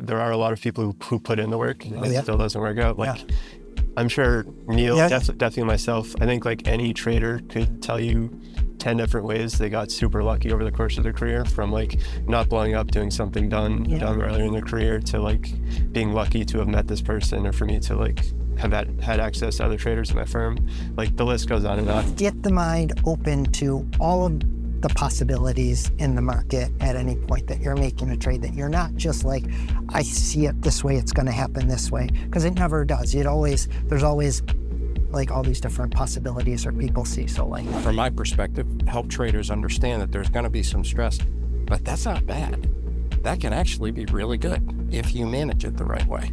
there are a lot of people who put in the work and it yeah. still doesn't work out. Like, Yeah. I'm sure Neil, Yeah. definitely myself, I think like any trader could tell you 10 different ways they got super lucky over the course of their career, from like not blowing up, doing something done earlier in their career, to like being lucky to have met this person, or for me to like have had access to other traders in my firm. Like the list goes on and on. Get the mind open to all of the possibilities in the market at any point that you're making a trade, that you're not just like, I see it this way, it's going to happen this way, because it never does. There's always like all these different possibilities that people see. So like, from my perspective, help traders understand that there's going to be some stress, but that's not bad. That can actually be really good if you manage it the right way.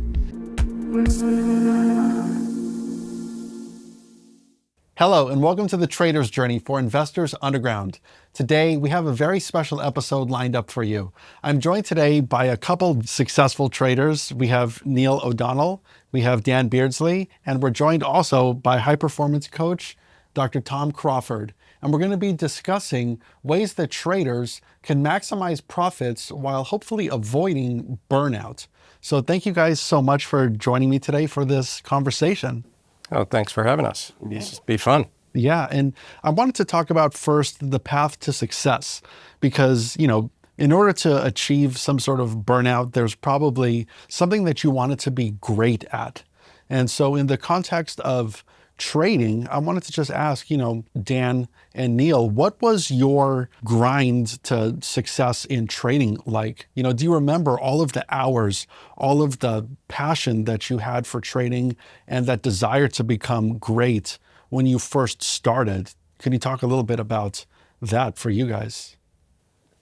Hello, and welcome to the Trader's Journey for Investors Underground. Today, we have a very special episode lined up for you. I'm joined today by a couple successful traders. We have Neil O'Donnell, we have Dan Beardsley, and we're joined also by high-performance coach, Dr. Tom Crawford. And we're going to be discussing ways that traders can maximize profits while hopefully avoiding burnout. So thank you guys so much for joining me today for this conversation. Oh, thanks for having us. This will be fun. Yeah, and I wanted to talk about first the path to success, because, in order to achieve some sort of burnout, there's probably something that you want it to be great at. And so in the context of trading, I wanted to just ask, Dan and Neil, what was your grind to success in trading like? Do you remember all of the hours, all of the passion that you had for trading and that desire to become great when you first started? Can you talk a little bit about that for you guys?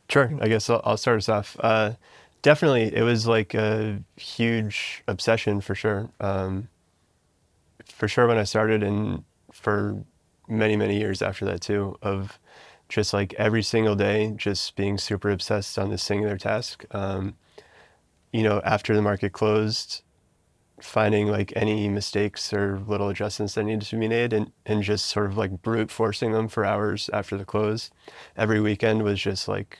Sure. I guess I'll start us off. Definitely, it was like a huge obsession for sure. For sure when I started, and for many, many years after that too, of just like every single day, just being super obsessed on this singular task. After the market closed, finding like any mistakes or little adjustments that needed to be made, and just sort of like brute forcing them for hours after the close. Every weekend was just like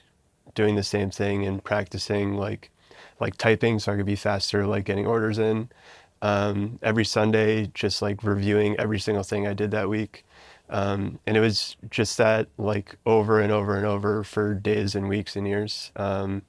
doing the same thing and practicing like typing so I could be faster, like getting orders in. Every Sunday, just like reviewing every single thing I did that week. And it was just that like over and over and over for days and weeks and years. At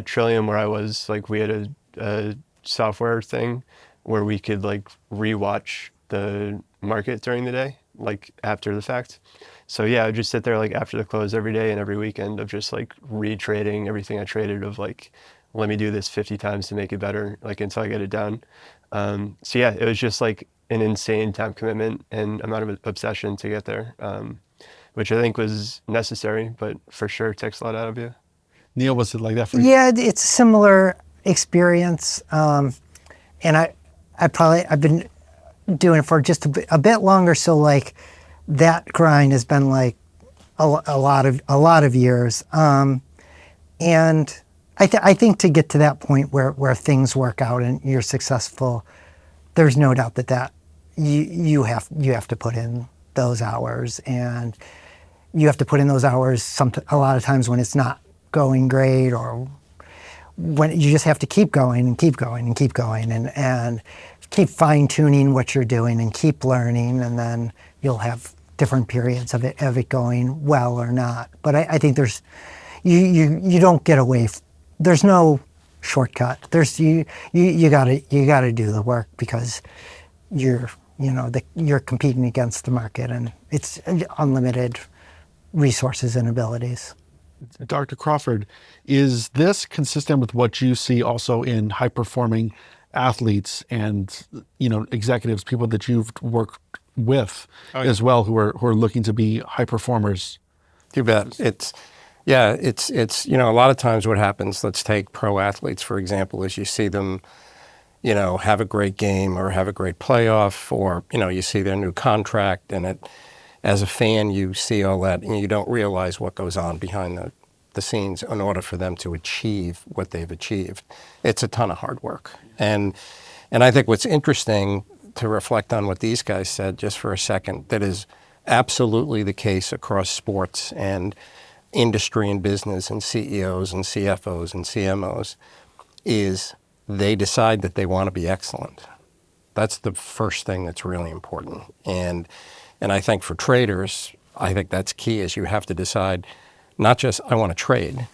Trillium, where I was, like, we had a software thing where we could like rewatch the market during the day, like after the fact. So yeah, I would just sit there like after the close every day and every weekend of just like retrading everything I traded, of like, let me do this 50 times to make it better, like until I get it down. So yeah, it was just like an insane time commitment and amount of obsession to get there, which I think was necessary, but for sure takes a lot out of you. Neil, was it like that for you? yeah, it's a similar experience. And I've been doing it for just a bit longer. So like that grind has been like a lot of years. And I think to get to that point where things work out and you're successful, there's no doubt that you have to put in those hours, and you have to put in those hours a lot of times when it's not going great, or when you just have to keep going and keep going and keep going and keep fine tuning what you're doing and keep learning, and then you'll have different periods of it going well or not. But I think there's you don't get away. There's no shortcut. You gotta do the work, because you're competing against the market, and it's unlimited resources and abilities. Dr. Crawford, is this consistent with what you see also in high-performing athletes and executives, people that you've worked with as well, who are looking to be high performers? You bet. It's a lot of times what happens, let's take pro athletes, for example, is you see them, have a great game or have a great playoff, or, you see their new contract, and as a fan, you see all that and you don't realize what goes on behind the scenes in order for them to achieve what they've achieved. It's a ton of hard work. And I think what's interesting to reflect on what these guys said just for a second, that is absolutely the case across sports and industry and business and CEOs and CFOs and CMOs. is they decide that they want to be excellent. That's the first thing that's really important. And I think for traders, I think that's key is you have to decide not just I want to trade.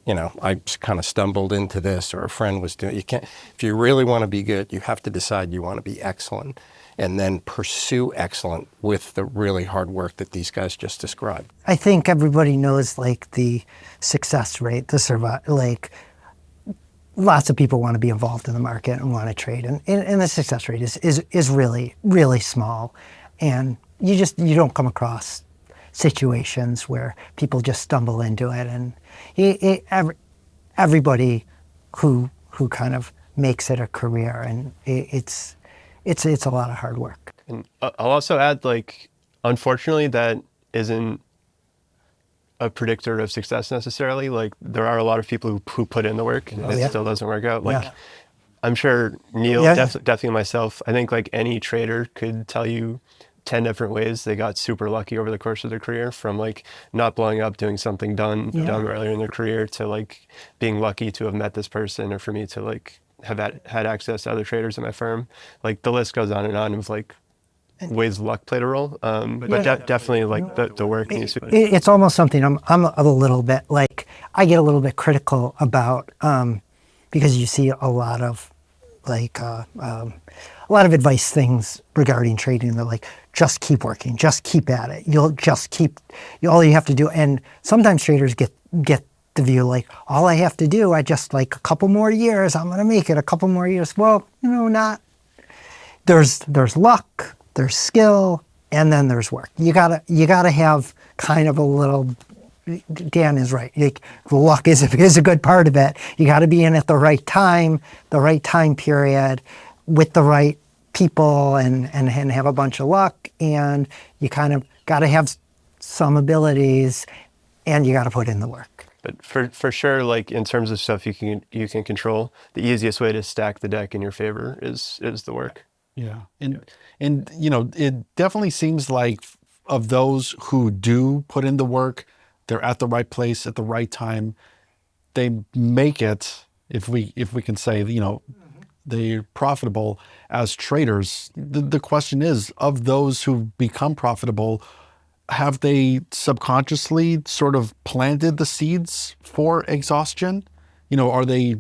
You know, I kind of stumbled into this or a friend was doing, you can't, if you really want to be good, you have to decide you want to be excellent and then pursue excellent with the really hard work that these guys just described. I think everybody knows like the success rate, like lots of people want to be involved in the market and want to trade, and the success rate is really, really small. And you don't come across situations where people just stumble into it, and everybody who kind of makes it a career, and it's a lot of hard work. And I'll also add, like, unfortunately, that isn't a predictor of success necessarily. Like, there are a lot of people who put in the work and it still doesn't work out. Like, I'm sure Neil, definitely myself, I think like any trader could tell you 10 different ways they got super lucky over the course of their career, from like not blowing up, doing something done earlier in their career, to like being lucky to have met this person, or for me to like have had access to other traders in my firm. Like, the list goes on of like ways luck played a role. But definitely like the work needs to. It's almost something I'm a little bit like, I get a little bit critical about, because you see a lot of like a lot of advice things regarding trading. They're like, just keep working, just keep at it. You'll just keep, all you have to do. And sometimes traders get the view like, all I have to do, I just like a couple more years, I'm going to make it a couple more years. Well, not. There's luck, there's skill, and then there's work. You gotta have kind of a little. Dan is right. Like, luck is a good part of it. You got to be in at the right time period, with the right people, and have a bunch of luck. And you kind of got to have some abilities, and you got to put in the work. But for sure, like in terms of stuff you can control, the easiest way to stack the deck in your favor is the work. Yeah, and it definitely seems like of those who do put in the work, they're at the right place at the right time. They make it, if we can say, they're profitable as traders. The question is, of those who become profitable, have they subconsciously sort of planted the seeds for exhaustion? Are they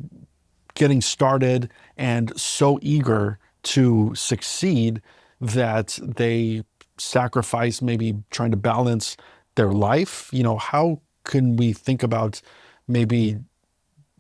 getting started and so eager to succeed that they sacrifice maybe trying to balance their life? How can we think about maybe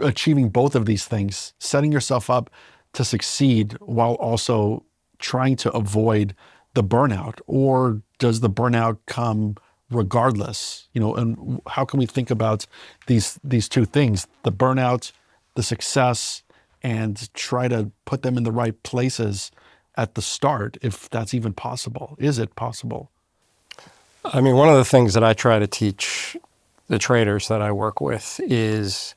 achieving both of these things, setting yourself up to succeed while also trying to avoid the burnout? Or does the burnout come regardless? And how can we think about these two things, the burnout, the success, and try to put them in the right places at the start, if that's even possible? Is it possible? I mean, one of the things that I try to teach the traders that I work with is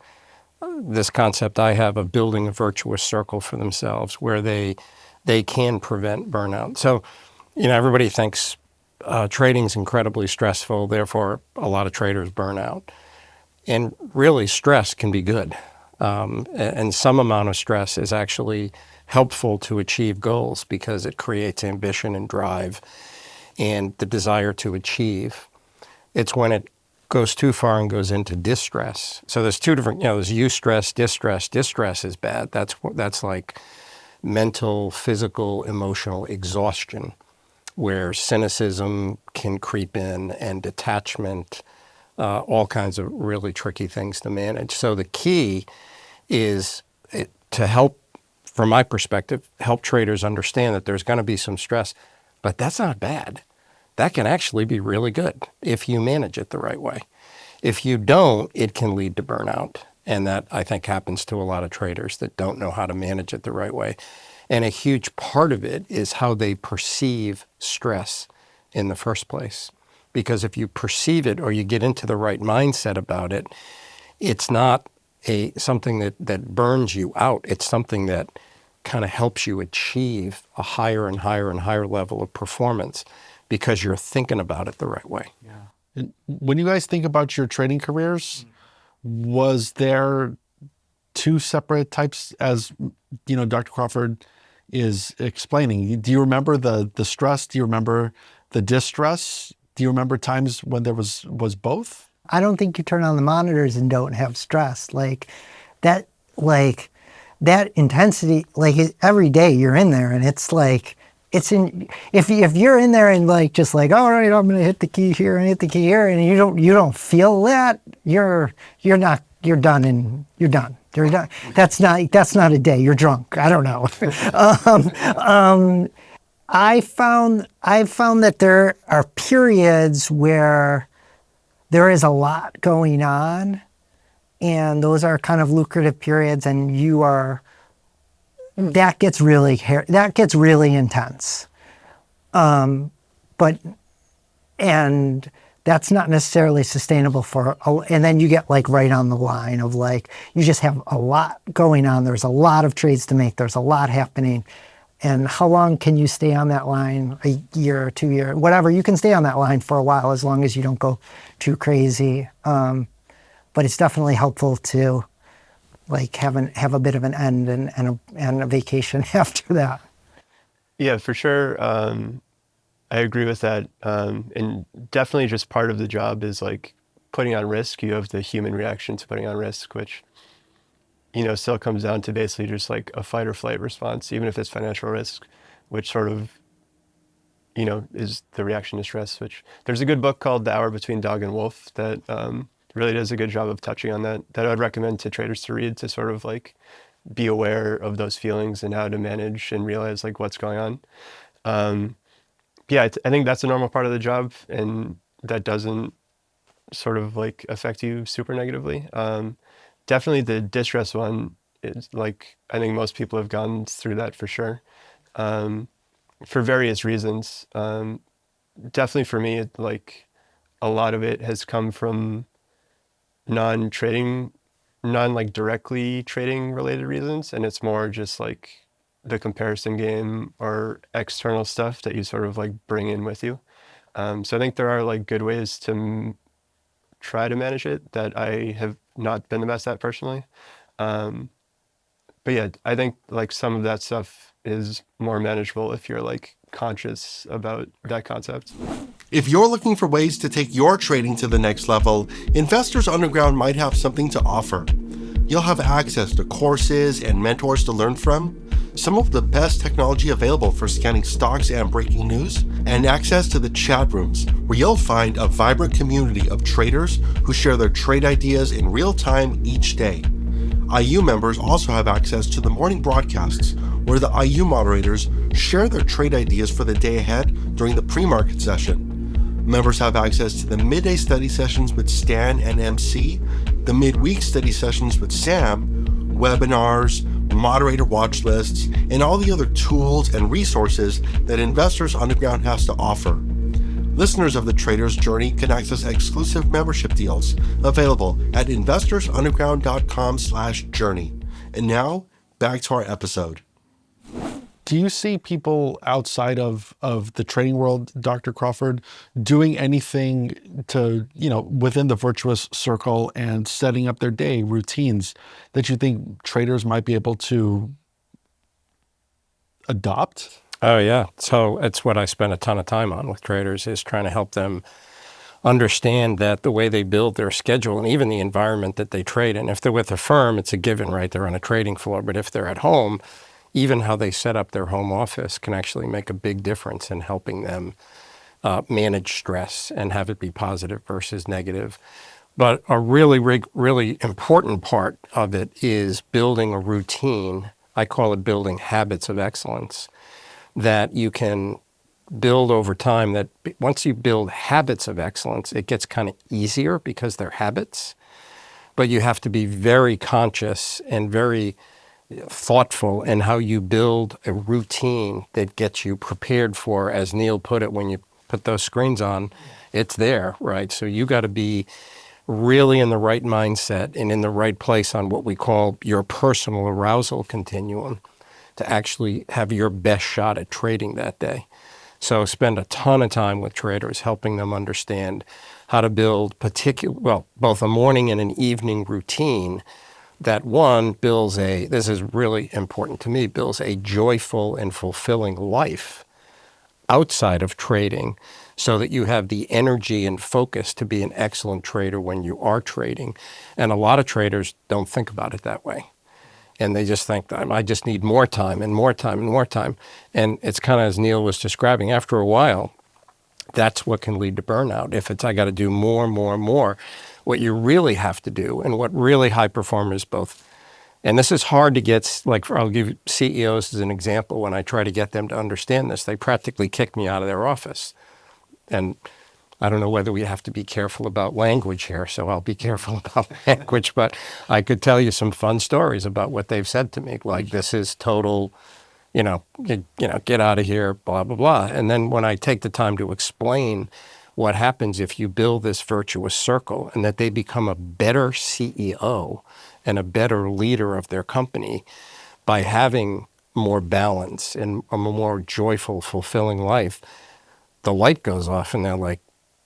this concept I have of building a virtuous circle for themselves where they can prevent burnout. So, everybody thinks trading is incredibly stressful, therefore a lot of traders burn out. And really, stress can be good. And some amount of stress is actually helpful to achieve goals because it creates ambition and drive and the desire to achieve. It's when it goes too far and goes into distress. So there's two different, there's eustress, distress. Distress is bad. That's like mental, physical, emotional exhaustion, where cynicism can creep in and detachment, all kinds of really tricky things to manage. So the key is to help, from my perspective, help traders understand that there's going to be some stress, but that's not bad. That can actually be really good if you manage it the right way. If you don't, it can lead to burnout. And that, I think, happens to a lot of traders that don't know how to manage it the right way. And a huge part of it is how they perceive stress in the first place. Because if you perceive it or you get into the right mindset about it, it's not something that burns you out. It's something that kind of helps you achieve a higher and higher and higher level of performance because you're thinking about it the right way. Yeah. And when you guys think about your trading careers, was there two separate types, as Dr. Crawford is explaining? Do you remember the stress? Do you remember the distress? Do you remember times when there was both? I don't think you turn on the monitors and don't have stress. That, that intensity, every day you're in there, and it's if you're in there and all right, I'm gonna hit the key here and hit the key here, and you don't feel that, you're done, and you're done. You're done. That's not a day. You're drunk. I don't know. I found that there are periods where there is a lot going on, and those are kind of lucrative periods, and that gets really intense. And that's not necessarily sustainable and then you get right on the line of you just have a lot going on. There's a lot of trades to make. There's a lot happening. And how long can you stay on that line? A year or 2 years, whatever. You can stay on that line for a while as long as you don't go too crazy. But it's definitely helpful to have a bit of an end and a vacation after that. Yeah, for sure. I agree with that. And definitely just part of the job is putting on risk. You have the human reaction to putting on risk, which still comes down to basically just a fight or flight response, even if it's financial risk, which sort of, is the reaction to stress, which there's a good book called The Hour Between Dog and Wolf that really does a good job of touching on that I'd recommend to traders to read, to sort of be aware of those feelings and how to manage and realize what's going on. Yeah, I think that's a normal part of the job, and that doesn't sort of affect you super negatively. Definitely the distress one is I think most people have gone through that for sure, for various reasons. Definitely for me, a lot of it has come from non-trading, directly trading related reasons, and it's more just the comparison game or external stuff that you sort of bring in with you. So I think there are good ways to try to manage it that I have not been the best at personally. But yeah, I think some of that stuff is more manageable if you're conscious about that concept. If you're looking for ways to take your trading to the next level, Investors Underground might have something to offer. You'll have access to courses and mentors to learn from, some of the best technology available for scanning stocks and breaking news, and access to the chat rooms, where you'll find a vibrant community of traders who share their trade ideas in real time each day. IU members also have access to the morning broadcasts, where the IU moderators share their trade ideas for the day ahead during the pre-market session. Members have access to the midday study sessions with Stan and MC, the midweek study sessions with Sam, webinars, moderator watch lists, and all the other tools and resources that Investors Underground has to offer. Listeners of the Trader's Journey can access exclusive membership deals available at investorsunderground.com/journey. And now, back to our episode. Do you see people outside of the trading world, Dr. Crawford, doing anything to, within the virtuous circle and setting up their day routines that you think traders might be able to adopt? Oh, yeah. So it's what I spend a ton of time on with traders, is trying to help them understand that the way they build their schedule and even the environment that they trade in. If they're with a firm, it's a given, right? They're on a trading floor. But if they're at home, even how they set up their home office can actually make a big difference in helping them manage stress and have it be positive versus negative. But a really, really important part of it is building a routine. I call it building habits of excellence that you can build over time, that once you build habits of excellence, it gets kind of easier because they're habits. But you have to be very conscious and very thoughtful in how you build a routine that gets you prepared for, as Neil put it, when you put those screens on, it's there, right? So you got to be really in the right mindset and in the right place on what we call your personal arousal continuum to actually have your best shot at trading that day. So spend a ton of time with traders, helping them understand how to build both a morning and an evening routine that one builds this is really important to me, builds a joyful and fulfilling life outside of trading so that you have the energy and focus to be an excellent trader when you are trading. And a lot of traders don't think about it that way. And they just think, I just need more time and more time and more time. And it's kind of as Neil was describing, after a while, that's what can lead to burnout. If it's, I got to do more and more and more, what you really have to do, and what really high performers both, and this is hard to get, like I'll give CEOs as an example, when I try to get them to understand this, they practically kick me out of their office. And I don't know whether we have to be careful about language here, so I'll be careful about language, but I could tell you some fun stories about what they've said to me, like this is total, get out of here, blah, blah, blah. And then when I take the time to explain what happens if you build this virtuous circle and that they become a better CEO and a better leader of their company by having more balance and a more joyful, fulfilling life, the light goes off and they're like,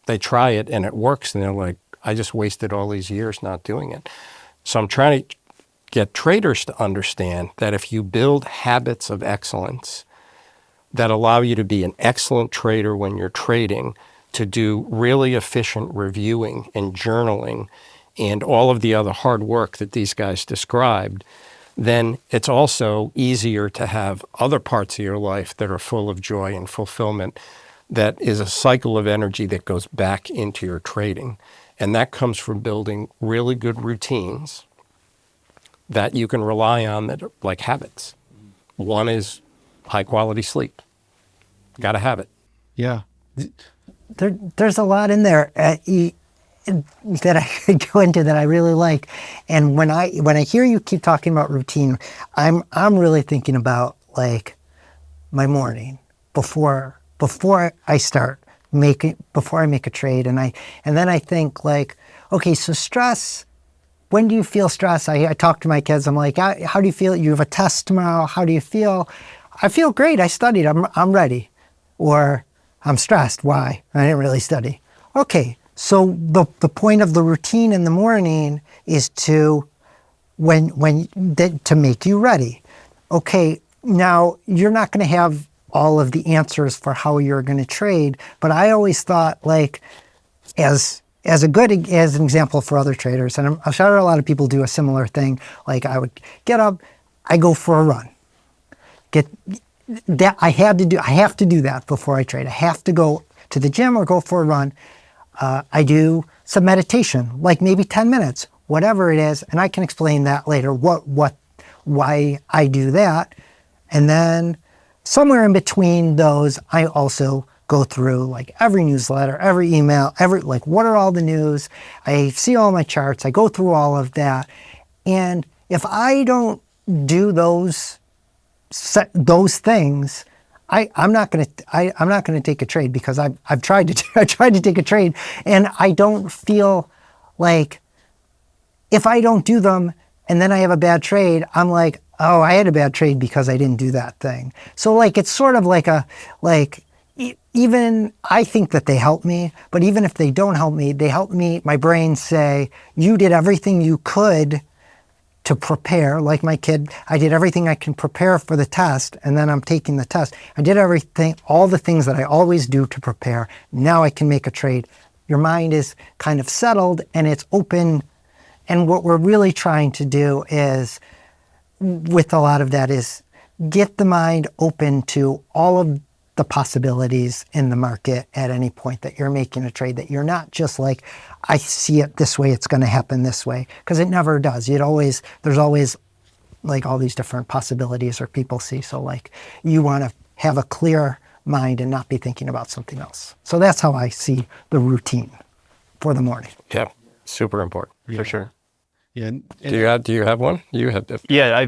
they try it and it works and they're like, I just wasted all these years not doing it. So I'm trying to get traders to understand that if you build habits of excellence that allow you to be an excellent trader when you're trading, to do really efficient reviewing and journaling and all of the other hard work that these guys described, then it's also easier to have other parts of your life that are full of joy and fulfillment. That is a cycle of energy that goes back into your trading. And that comes from building really good routines that you can rely on, that are like habits. One is high quality sleep. Got to have it. Yeah. There's a lot in there that I could go into that I really like. And when I hear you keep talking about routine, I'm really thinking about like my morning before I start before I make a trade, and then I think like, okay, so stress. When do you feel stress? I talk to my kids. I'm like, how do you feel? You have a test tomorrow. How do you feel? I feel great. I studied. I'm ready. Or I'm stressed. Why? I didn't really study. Okay, so the point of the routine in the morning is to to make you ready. Okay, now you're not going to have all of the answers for how you're going to trade, but I always thought, like, as an example for other traders, and I'm sure a lot of people do a similar thing. Like, I would get up, I go for a run. I have to do that before I trade. I have to go to the gym or go for a run. I do some meditation, like maybe 10 minutes, whatever it is, and I can explain that later, why I do that. And then somewhere in between those, I also go through like every newsletter, every email, like what are all the news? I see all my charts. I go through all of that. And if I don't do those things, I'm not going to take a trade, because I've tried to take a trade, and I don't feel like, if I don't do them and then I have a bad trade, I'm like, oh, I had a bad trade because I didn't do that thing. So like, it's sort of like even I think that they help me, but even if they don't help me, they help me, my brain say, you did everything you could to prepare. Like my kid, I did everything I can prepare for the test, and then I'm taking the test. I did everything, all the things that I always do to prepare. Now I can make a trade. Your mind is kind of settled and it's open. And what we're really trying to do is, with a lot of that, is get the mind open to all of the possibilities in the market at any point that you're making a trade, that you're not just like, I see it this way, it's going to happen this way, because it never does. There's always like all these different possibilities or people see. So like, you want to have a clear mind and not be thinking about something else. So that's how I see the routine for the morning. Yeah, super important. For sure. Yeah. Do you have one? You have. Yeah,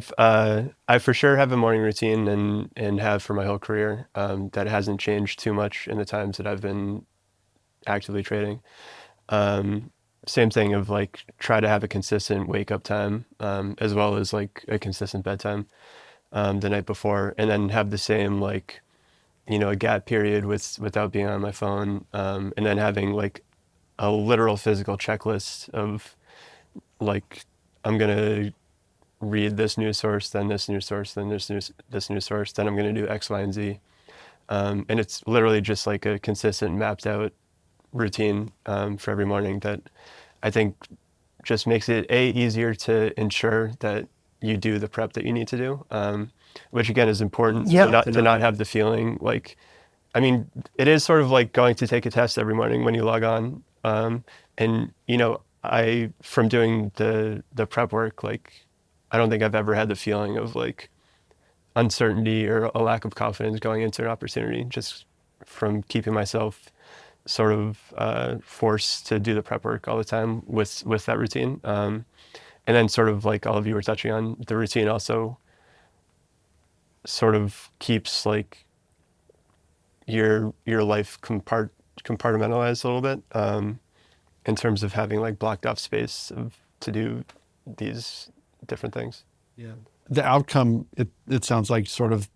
I for sure have a morning routine and have for my whole career, that hasn't changed too much in the times that I've been actively trading. Same thing of like, try to have a consistent wake up time, as well as like a consistent bedtime the night before, and then have the same, like, a gap period without being on my phone, and then having like a literal physical checklist of like, I'm gonna read this news source, then this news source, then this news source, then I'm going to do X, Y, and Z. And it's literally just like a consistent mapped out routine for every morning that I think just makes it easier to ensure that you do the prep that you need to do, which again is important to not have the feeling like, I mean, it is sort of like going to take a test every morning when you log on. And, you know, from doing the prep work, like, I don't think I've ever had the feeling of like uncertainty or a lack of confidence going into an opportunity, just from keeping myself sort of forced to do the prep work all the time with that routine. And then sort of like all of you were touching on, the routine also sort of keeps like your life compartmentalized a little bit, in terms of having like blocked off space to do these different things. Yeah. The outcome, it sounds like sort of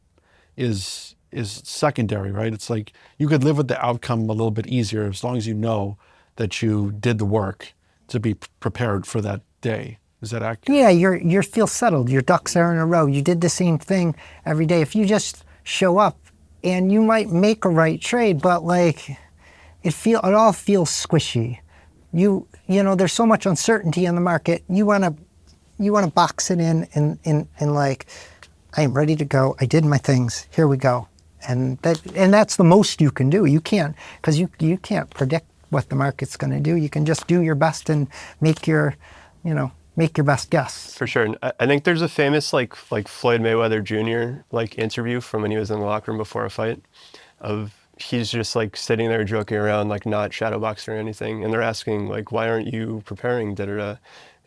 is secondary, right? It's like you could live with the outcome a little bit easier as long as you know that you did the work to be prepared for that day. Is that accurate? Yeah, you feel settled. Your ducks are in a row. You did the same thing every day. If you just show up, and you might make a right trade, but like it all feels squishy. You know, there's so much uncertainty in the market. You wanna box it in and like, I am ready to go. I did my things. Here we go. And that's the most you can do. You can't, because you can't predict what the market's going to do. You can just do your best and make your best guess. For sure. And I think there's a famous like Floyd Mayweather Jr. like interview from when he was in the locker room before a fight, of he's just like sitting there joking around, like not shadowboxing or anything, and they're asking like, why aren't you preparing, da da da,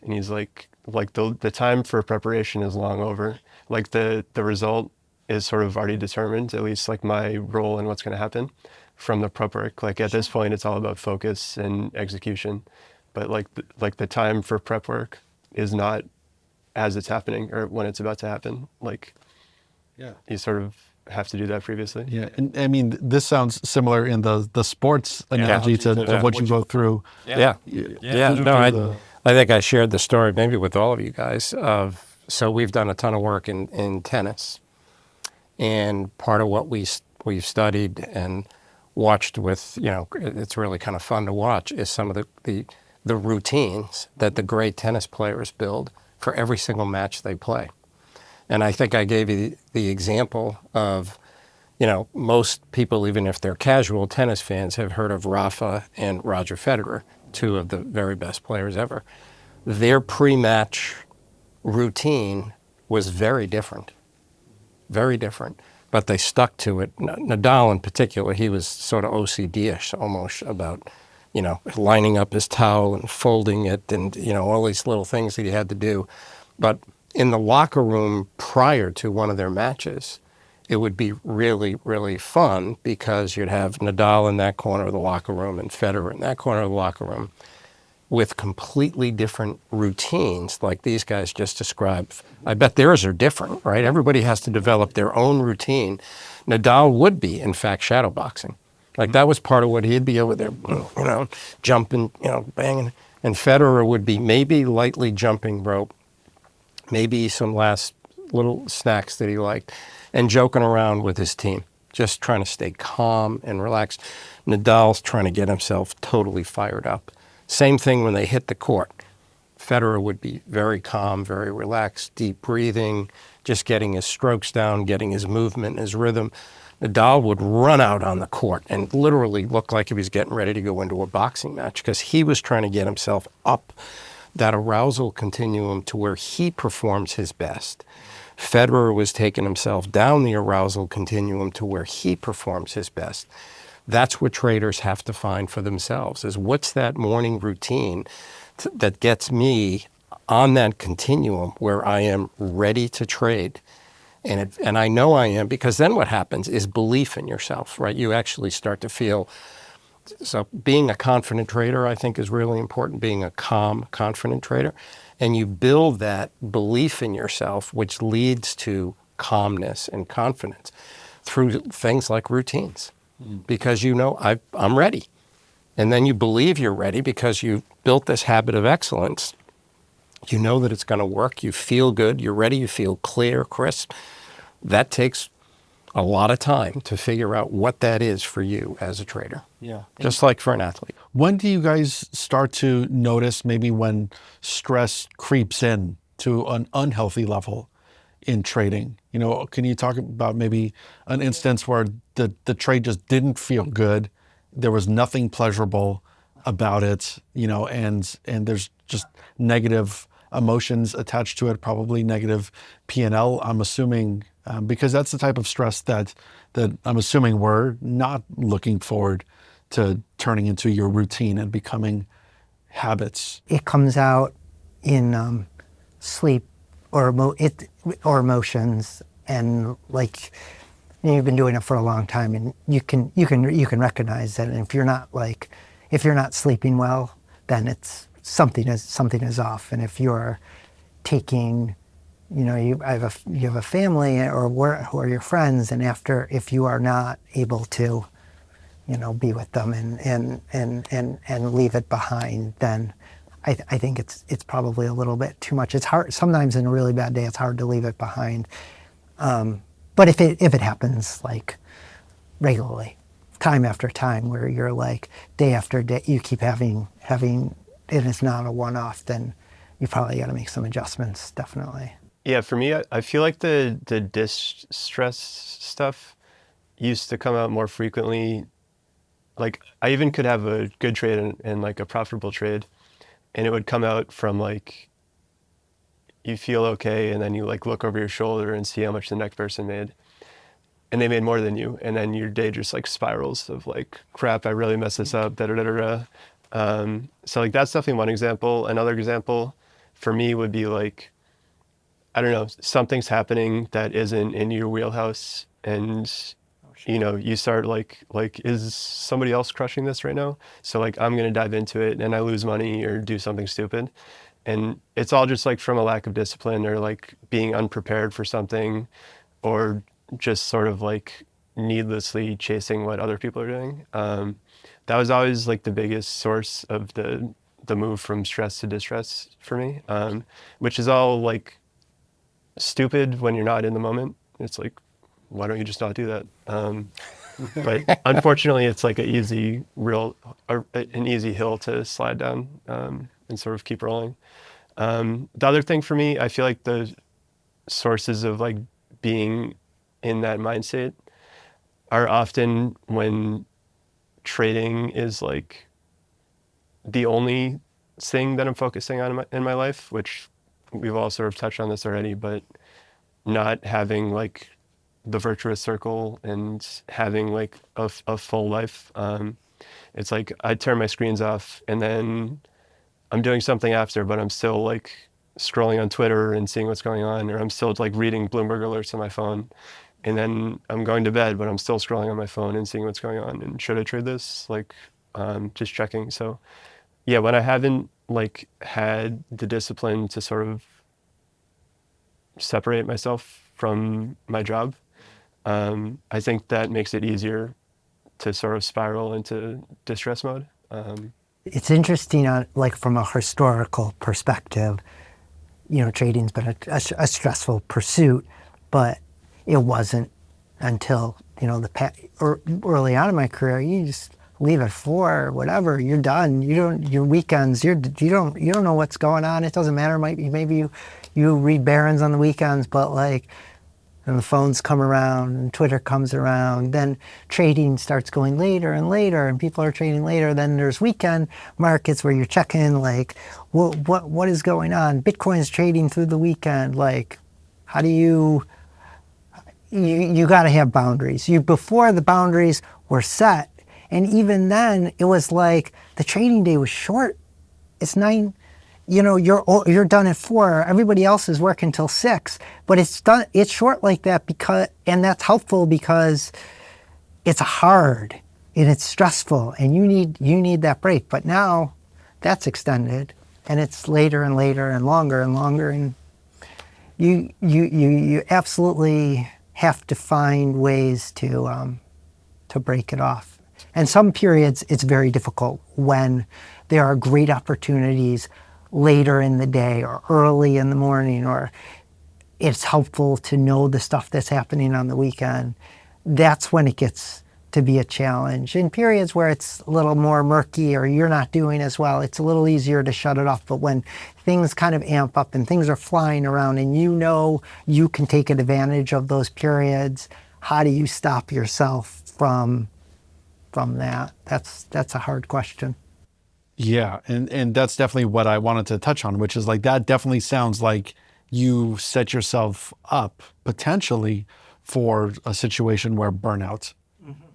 and he's like the time for preparation is long over. Like the result is sort of already determined, at least like my role and what's going to happen from the prep work. Like at this point, it's all about focus and execution, but like the time for prep work is not as it's happening or when it's about to happen. Like, yeah, you sort of have to do that previously. Yeah, and I mean, this sounds similar in the sports analogy to what you go through. Yeah. No, I think I shared the story maybe with all of you guys of, so we've done a ton of work in tennis, and part of what we've studied and watched with, you know, it's really kind of fun to watch, is some of the routines that the great tennis players build for every single match they play. And I think I gave you the example of, you know, most people, even if they're casual tennis fans, have heard of Rafa and Roger Federer, two of the very best players ever. Their pre-match routine was very different, but they stuck to it. Nadal in particular, he was sort of OCD-ish almost about, you know, lining up his towel and folding it and, you know, all these little things that he had to do. But in the locker room prior to one of their matches, it would be really, really fun because you'd have Nadal in that corner of the locker room and Federer in that corner of the locker room with completely different routines like these guys just described. I bet theirs are different, right? Everybody has to develop their own routine. Nadal would be, in fact, shadowboxing. Like that was part of what he'd be over there, you know, jumping, you know, banging. And Federer would be maybe lightly jumping rope, maybe some last little snacks that he liked, and joking around with his team, just trying to stay calm and relaxed. Nadal's trying to get himself totally fired up. Same thing when they hit the court. Federer would be very calm, very relaxed, deep breathing, just getting his strokes down, getting his movement, his rhythm. Nadal would run out on the court and literally look like he was getting ready to go into a boxing match because he was trying to get himself up that arousal continuum to where he performs his best. Federer was taking himself down the arousal continuum to where he performs his best. That's what traders have to find for themselves, is what's that morning routine that gets me on that continuum where I am ready to trade. And I know I am, because then what happens is belief in yourself, right? You actually start to feel, so being a confident trader, I think, is really important, being a calm, confident trader. And you build that belief in yourself, which leads to calmness and confidence through things like routines, because you know, I'm ready. And then you believe you're ready because you've built this habit of excellence. You know that it's going to work. You feel good. You're ready. You feel clear, crisp. That takes a lot of time to figure out what that is for you as a trader. Yeah. Just like for an athlete. When do you guys start to notice maybe when stress creeps in to an unhealthy level in trading? You know, can you talk about maybe an instance where the trade just didn't feel good, there was nothing pleasurable about it, you know, and there's just negative emotions attached to it, probably negative P&L, I'm assuming, because that's the type of stress that I'm assuming we're not looking forward to turning into your routine and becoming habits. It comes out in sleep or emotions, and like, you know, you've been doing it for a long time, and you can recognize that. And if you're not sleeping well, then it's something is off. And if you're taking, you know, you have a family or your friends, and if you are not able to, you know, be with them and leave it behind, then I think it's probably a little bit too much. It's hard sometimes in a really bad day. It's hard to leave it behind. But if it happens like regularly, time after time, where you're like day after day, you keep having, and it's not a one-off, then you probably got to make some adjustments. Definitely. Yeah, for me, I feel like the distress stuff used to come out more frequently. Like, I even could have a good trade and like a profitable trade, and it would come out from like, you feel okay, and then you like look over your shoulder and see how much the next person made, and they made more than you, and then your day just like spirals of like, crap, I really messed this up, da da da da da. So like that's definitely one example. Another example for me would be like, I don't know, something's happening that isn't in your wheelhouse, and you know, you start like, is somebody else crushing this right now? So like, I'm gonna dive into it, and I lose money or do something stupid. And it's all just like from a lack of discipline, or like being unprepared for something, or just sort of like needlessly chasing what other people are doing. That was always like the biggest source of the move from stress to distress for me, which is all like stupid when you're not in the moment. It's like, why don't you just not do that? But unfortunately, it's like an easy hill to slide down, and sort of keep rolling. The other thing for me, I feel like the sources of like being in that mindset are often when trading is like the only thing that I'm focusing on in my life, which we've all sort of touched on this already, but not having like the virtuous circle and having like a full life. It's like I turn my screens off, and then I'm doing something after, but I'm still like scrolling on Twitter and seeing what's going on, or I'm still like reading Bloomberg alerts on my phone, and then I'm going to bed, but I'm still scrolling on my phone and seeing what's going on. And should I trade this? Like, just checking. So yeah, when I haven't like had the discipline to sort of separate myself from my job, I think that makes it easier to sort of spiral into distress mode. It's interesting like from a historical perspective, you know, trading's been a stressful pursuit, but it wasn't until, you know, early on in my career, you just leave at 4 or whatever, you're done. Your weekends, you don't know what's going on. It doesn't matter. Maybe you read Barron's on the weekends, but like, and the phones come around and Twitter comes around, then trading starts going later and later, and people are trading later. Then there's weekend markets where you're checking like, what is going on? Bitcoin's trading through the weekend. Like, how do you got to have boundaries. Before the boundaries were set, and even then it was like the trading day was short. It's 9. You know, you're done at 4. Everybody else is working till 6, but it's short like that and that's helpful because it's hard and it's stressful, and you need that break. But now that's extended, and it's later and later and longer, and you absolutely have to find ways to break it off. And some periods it's very difficult when there are great opportunities later in the day or early in the morning, or it's helpful to know the stuff that's happening on the weekend. That's when it gets to be a challenge. In periods where it's a little more murky or you're not doing as well, it's a little easier to shut it off. But when things kind of amp up and things are flying around and you know you can take advantage of those periods, how do you stop yourself from that? That's a hard question. Yeah, and that's definitely what I wanted to touch on, which is like that definitely sounds like you set yourself up potentially for a situation where burnout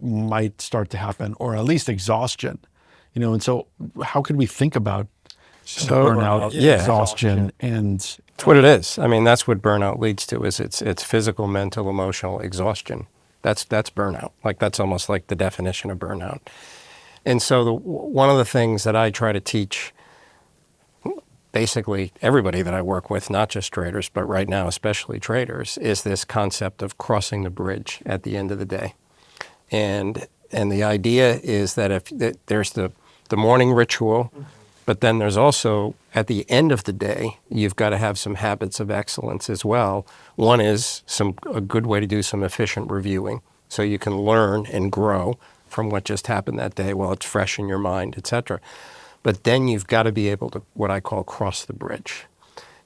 might start to happen, or at least exhaustion. And so how could we think about burnout, yeah, exhaustion, and that's what it is. I mean, that's what burnout leads to. Is it's physical, mental, emotional exhaustion. That's burnout. Like that's almost like the definition of burnout. And so one of the things that I try to teach basically everybody that I work with, not just traders, but right now especially traders, is this concept of crossing the bridge at the end of the day. And the idea is that if there's the morning ritual, but then there's also at the end of the day, you've got to have some habits of excellence as well. One is a good way to do some efficient reviewing, so you can learn and grow from what just happened that day while it's fresh in your mind, et cetera. But then you've got to be able to, what I call, cross the bridge.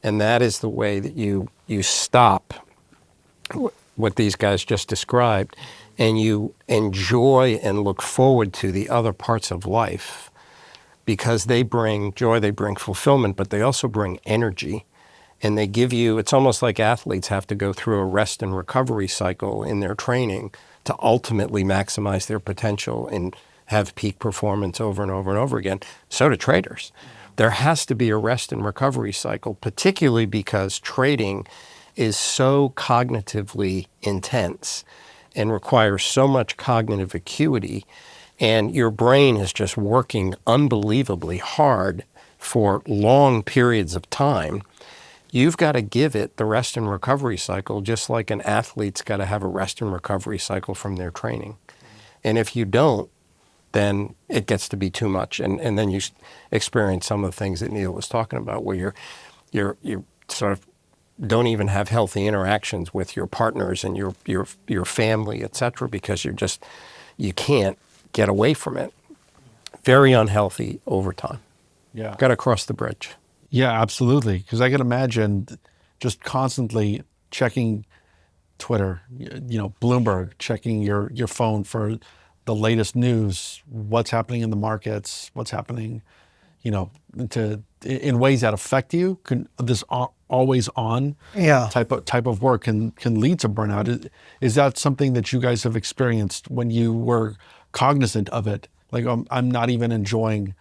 And that is the way that you stop what these guys just described, and you enjoy and look forward to the other parts of life, because they bring joy, they bring fulfillment, but they also bring energy. And they give you, it's almost like athletes have to go through a rest and recovery cycle in their training to ultimately maximize their potential and have peak performance over and over and over again. So do traders. There has to be a rest and recovery cycle, particularly because trading is so cognitively intense and requires so much cognitive acuity, and your brain is just working unbelievably hard for long periods of time. You've got to give it the rest and recovery cycle, just like an athlete's got to have a rest and recovery cycle from their training. And if you don't, then it gets to be too much. And then you experience some of the things that Neil was talking about, where you sort of don't even have healthy interactions with your partners and your family, et cetera, because you can't get away from it. Very unhealthy over time. yeah. Got to cross the bridge. Yeah, absolutely. Because I can imagine just constantly checking Twitter, Bloomberg, checking your phone for the latest news, what's happening in the markets, what's happening, in ways that affect you. This always on Yeah. type of work can lead to burnout. Is that something that you guys have experienced when you were cognizant of it? Like, I'm not even enjoying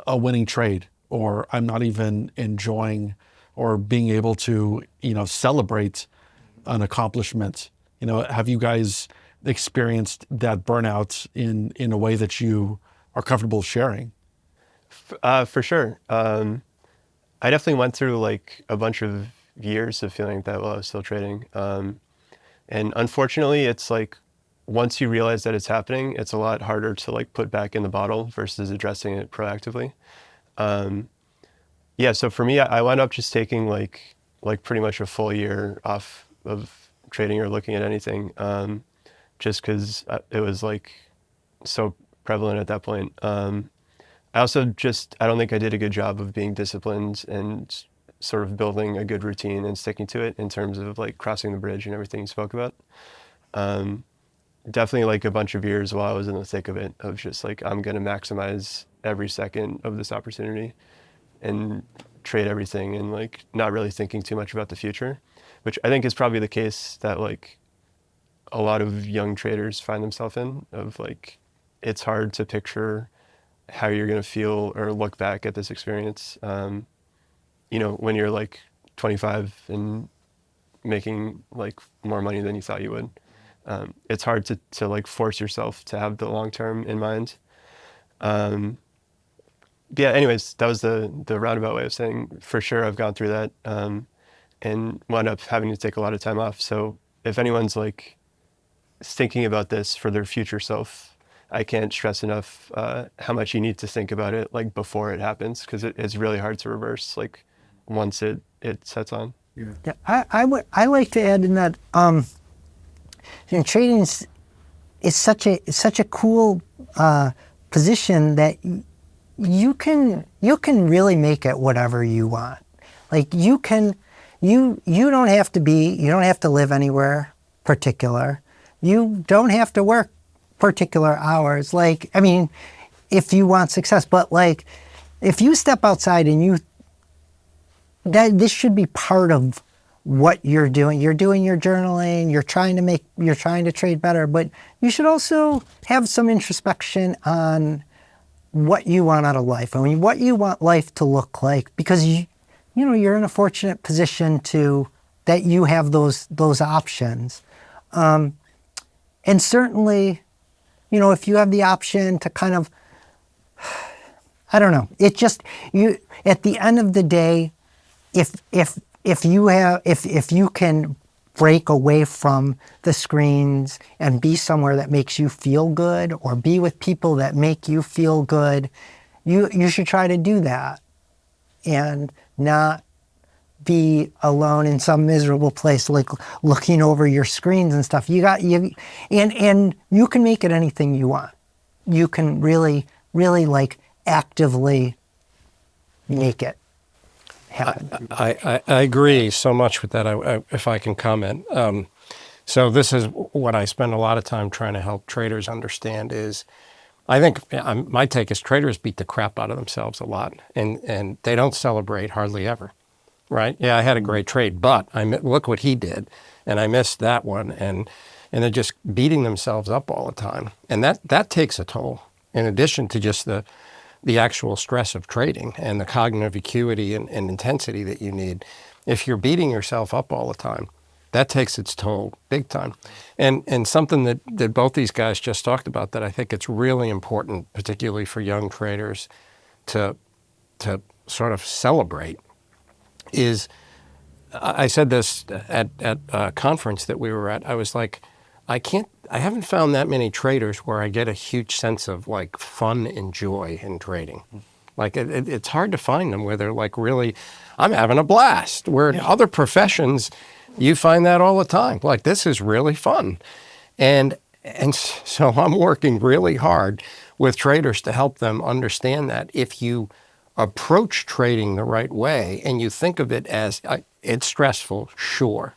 a winning trade, or I'm not even enjoying or being able to, celebrate an accomplishment. Have you guys experienced that burnout in a way that you are comfortable sharing? For sure. I definitely went through like a bunch of years of feeling that while I was still trading. And unfortunately, it's like once you realize that it's happening, it's a lot harder to like put back in the bottle versus addressing it proactively. Yeah, so for me, I wound up just taking like pretty much a full year off of trading or looking at anything, just because it was like so prevalent at that point. I also I don't think I did a good job of being disciplined and sort of building a good routine and sticking to it in terms of like crossing the bridge and everything you spoke about. Definitely like a bunch of years while I was in the thick of it, of just like, I'm going to maximize every second of this opportunity and trade everything, and like not really thinking too much about the future, which I think is probably the case that like a lot of young traders find themselves in, of like, it's hard to picture how you're going to feel or look back at this experience. When you're like 25 and making like more money than you thought you would. It's hard to like force yourself to have the long term in mind. Yeah, anyways, that was the roundabout way of saying, for sure I've gone through that, and wound up having to take a lot of time off. So if anyone's like thinking about this for their future self, I can't stress enough how much you need to think about it like before it happens, because it's really hard to reverse like once it sets on. Yeah, I like to add in that trading is such a cool position that you can really make it whatever you want. Like you don't have to live anywhere particular. You don't have to work particular hours. Like, I mean, if you want success, but like if you step outside and this should be part of what you're doing. You're doing your journaling, you're trying to trade better, but you should also have some introspection on what you want out of life. I mean, what you want life to look like, because you're in a fortunate position that you have those options. And certainly, if you have the option to kind of, I don't know, at the end of the day, if you can break away from the screens and be somewhere that makes you feel good, or be with people that make you feel good, you should try to do that and not be alone in some miserable place, like looking over your screens and stuff. And you can make it anything you want. You can really, really like actively make it happen. I agree so much with that. If I can comment. So this is what I spend a lot of time trying to help traders understand is, I think my take is traders beat the crap out of themselves a lot, and they don't celebrate hardly ever, right? Yeah, I had a great trade, but look what he did, and I missed that one, and they're just beating themselves up all the time, and that takes a toll. In addition to just the actual stress of trading and the cognitive acuity and intensity that you need, if you're beating yourself up all the time, that takes its toll big time. And something that both these guys just talked about that I think it's really important, particularly for young traders, to sort of celebrate is, I said this at a conference that we were at, I was like, I haven't found that many traders where I get a huge sense of like fun and joy in trading. Like it's hard to find them where they're like, really, I'm having a blast. Where in other professions, you find that all the time. Like, this is really fun. And so I'm working really hard with traders to help them understand that if you approach trading the right way and you think of it as, it's stressful, sure.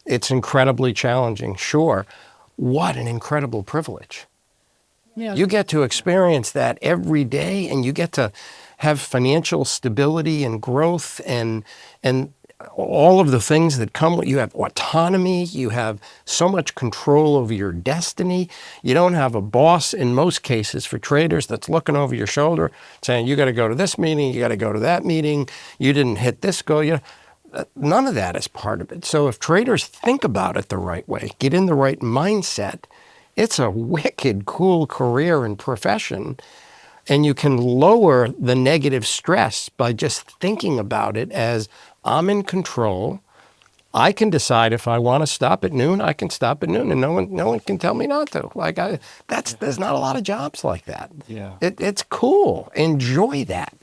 It's incredibly challenging, sure. What an incredible privilege. Yeah. You get to experience that every day, and you get to have financial stability and growth and all of the things that come with. You have autonomy, you have so much control over your destiny. You don't have a boss in most cases for traders that's looking over your shoulder saying, you got to go to this meeting, you got to go to that meeting, you didn't hit this goal. None of that is part of it. So if traders think about it the right way, get in the right mindset, it's a wicked cool career and profession. And you can lower the negative stress by just thinking about it as, I'm in control. I can decide if I want to stop at noon, I can stop at noon, and no one can tell me not to. Like, there's not a lot of jobs like that. Yeah. It's cool. Enjoy that.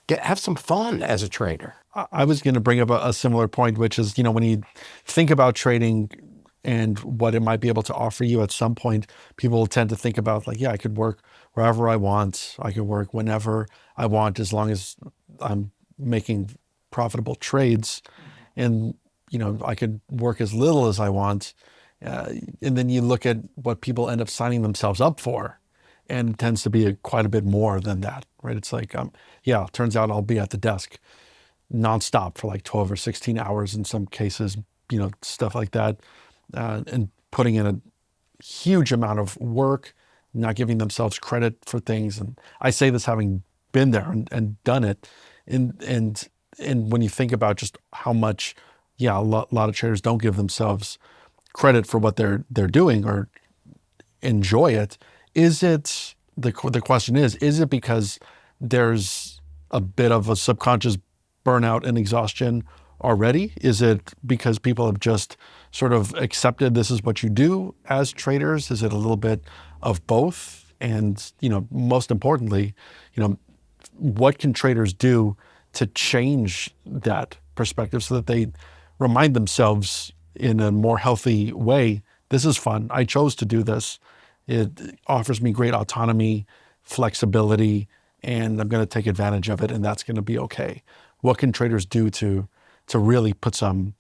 Have some fun as a trader. I was going to bring up a similar point, which is, when you think about trading and what it might be able to offer you at some point, people tend to think about like, I could work wherever I want. I could work whenever I want, as long as I'm making profitable trades, and I could work as little as I want, and then you look at what people end up signing themselves up for, and it tends to be quite a bit more than that, right? It's like, it turns out I'll be at the desk nonstop for like 12 or 16 hours in some cases, stuff like that, and putting in a huge amount of work, not giving themselves credit for things. And I say this having been there and done it, and when you think about just how much, a lot of traders don't give themselves credit for what they're doing or enjoy it. Is it, the question is it because there's a bit of a subconscious burnout and exhaustion already? Is it because people have just sort of accepted this is what you do as traders? Is it a little bit of both? And, most importantly, what can traders do to change that perspective so that they remind themselves in a more healthy way, this is fun. I chose to do this. It offers me great autonomy, flexibility, and I'm going to take advantage of it, and that's going to be okay. What can traders do to really put some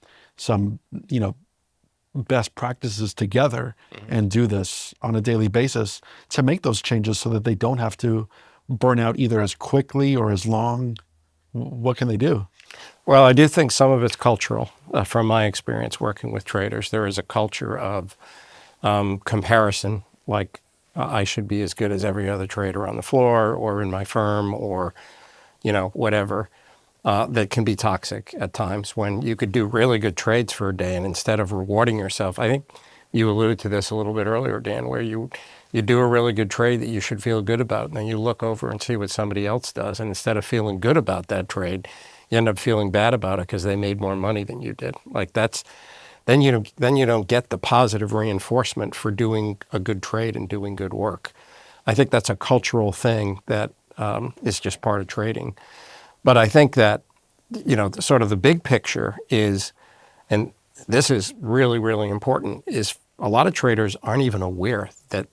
best practices together and do this on a daily basis to make those changes so that they don't have to burn out either as quickly or as long? What can they do? Well, I do think some of it's cultural. From my experience working with traders, there is a culture of comparison, like I should be as good as every other trader on the floor or in my firm or, whatever, that can be toxic at times when you could do really good trades for a day and instead of rewarding yourself, I think you alluded to this a little bit earlier, Dan, where you do a really good trade that you should feel good about, and then you look over and see what somebody else does, and instead of feeling good about that trade, you end up feeling bad about it because they made more money than you did. Like then you don't get the positive reinforcement for doing a good trade and doing good work. I think that's a cultural thing that is just part of trading. But I think that, sort of the big picture is, and this is really, really important, is a lot of traders aren't even aware that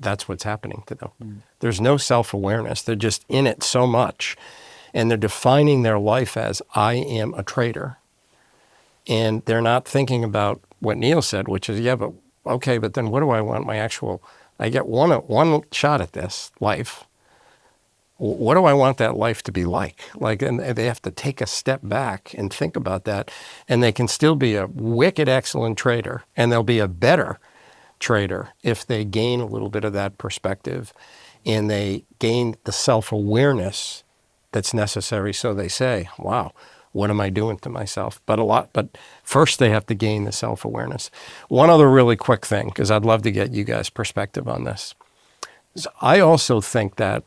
that's what's happening to them. There's no self-awareness. They're just in it so much. And they're defining their life as, I am a trader. And they're not thinking about what Neil said, which is, but okay, but then what do I want I get one shot at this life. What do I want that life to be like? And they have to take a step back and think about that. And they can still be a wicked, excellent trader. And they'll be a better trader if they gain a little bit of that perspective and they gain the self-awareness that's necessary. So they say, wow, what am I doing to myself? But first they have to gain the self-awareness. One other really quick thing, because I'd love to get you guys' perspective on this. I also think that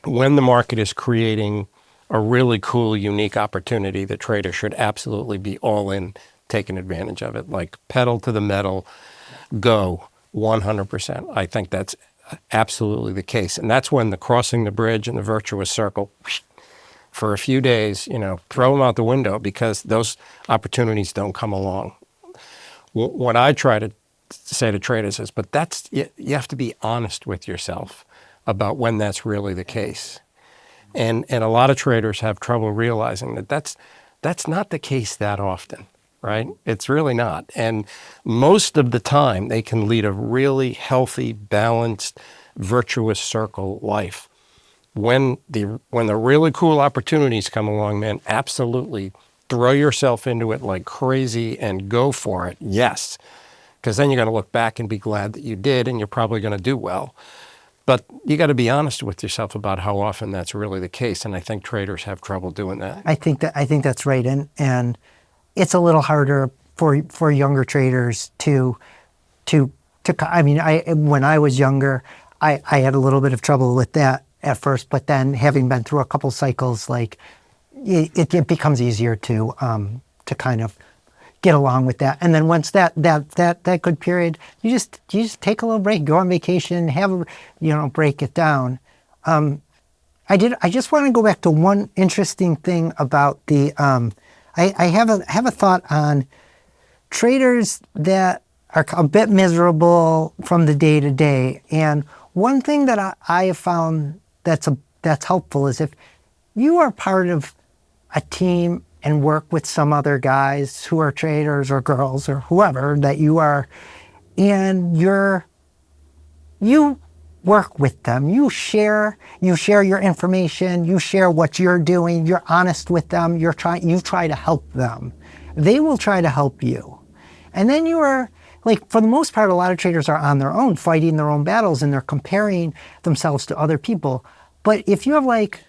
when the market is creating a really cool, unique opportunity, the trader should absolutely be all in, taking advantage of it, like pedal to the metal, go 100%. I think that's absolutely the case. And that's when the crossing the bridge and the virtuous circle, for a few days, throw them out the window because those opportunities don't come along. What I try to say to traders is, but you have to be honest with yourself about when that's really the case. And a lot of traders have trouble realizing that that's not the case that often, right? It's really not. And most of the time, they can lead a really healthy, balanced, virtuous circle life. When the really cool opportunities come along, man, absolutely throw yourself into it like crazy and go for it. Yes, because then you're going to look back and be glad that you did, and you're probably going to do well. But you got to be honest with yourself about how often that's really the case, and I think traders have trouble doing that. I think that's right, and it's a little harder for younger traders to. I mean, when I was younger, I had a little bit of trouble with that at first, but then having been through a couple cycles, like it becomes easier to kind of get along with that. And then once that good period, you just take a little break, go on vacation, break it down. I just want to go back to one interesting thing about the. I have a thought on traders that are a bit miserable from the day to day, and one thing that I have found that's helpful is if you are part of a team and work with some other guys who are traders or girls or whoever that you are, and you work with them, you share your information, you share what you're doing, you're honest with them, you try to help them. They will try to help you. And then you are, like, for the most part, a lot of traders are on their own, fighting their own battles, and they're comparing themselves to other people. But if you have like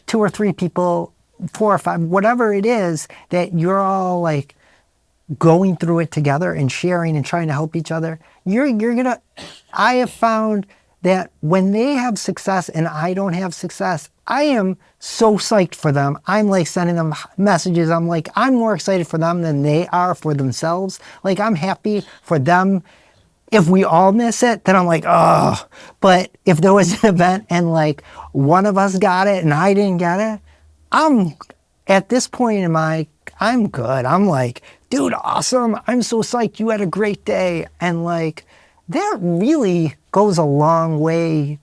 2 or 3 people, 4 or 5, whatever it is, that you're all like going through it together and sharing and trying to help each other, I have found that when they have success and I don't have success, I am so psyched for them. I'm like sending them messages. I'm like, I'm more excited for them than they are for themselves. Like, I'm happy for them. If we all miss it, then I'm like, oh. But if there was an event and like one of us got it and I didn't get it, I'm at this point in I'm good. I'm like, dude, awesome. I'm so psyched. You had a great day. And like, that really goes a long way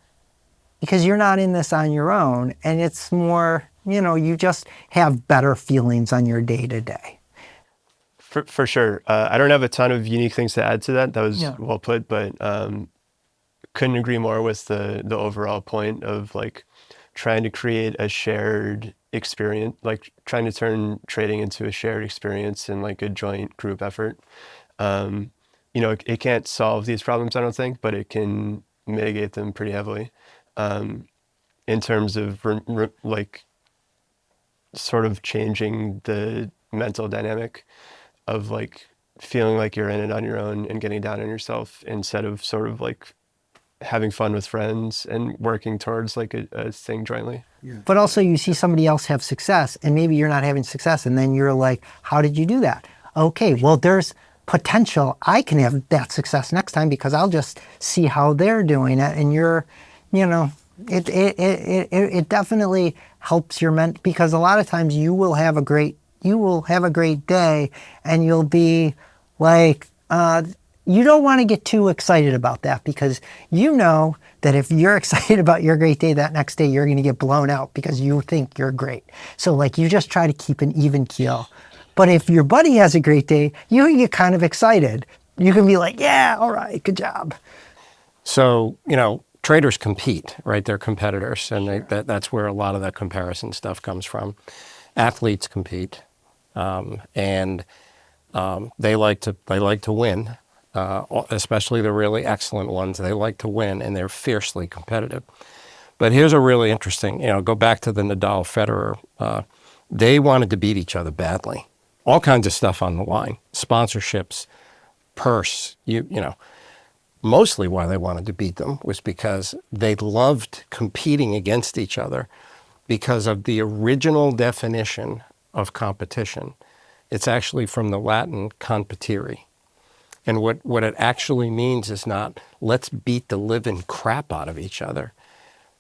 because you're not in this on your own. And it's more, you just have better feelings on your day to day. For sure. I don't have a ton of unique things to add to that. That was Yeah. well put, but couldn't agree more with the overall point of like trying to create a shared experience, like trying to turn trading into a shared experience and like a joint group effort. It can't solve these problems, I don't think, but it can mitigate them pretty heavily in terms of like sort of changing the mental dynamic of like feeling like you're in it on your own and getting down on yourself instead of sort of like having fun with friends and working towards like a thing jointly. But also you see somebody else have success and maybe you're not having success and then you're like, how did you do that? Okay, well, there's potential. I can have that success next time because I'll just see how they're doing it. And it definitely helps your because a lot of times you will have a great day and you'll be like, you don't want to get too excited about that because you know that if you're excited about your great day, that next day you're going to get blown out because you think you're great. So like you just try to keep an even keel. But if your buddy has a great day, you can get kind of excited. You can be like, yeah, all right, good job. So, traders compete, right? They're competitors, and that's where a lot of that comparison stuff comes from. Athletes compete, and they like to win. Especially the really excellent ones, they like to win, and they're fiercely competitive. But here's a really interesting, go back to the Nadal-Federer. They wanted to beat each other badly. All kinds of stuff on the line, sponsorships, purse, Mostly why they wanted to beat them was because they loved competing against each other because of the original definition of competition. It's actually from the Latin competiri. And what it actually means is not, let's beat the living crap out of each other.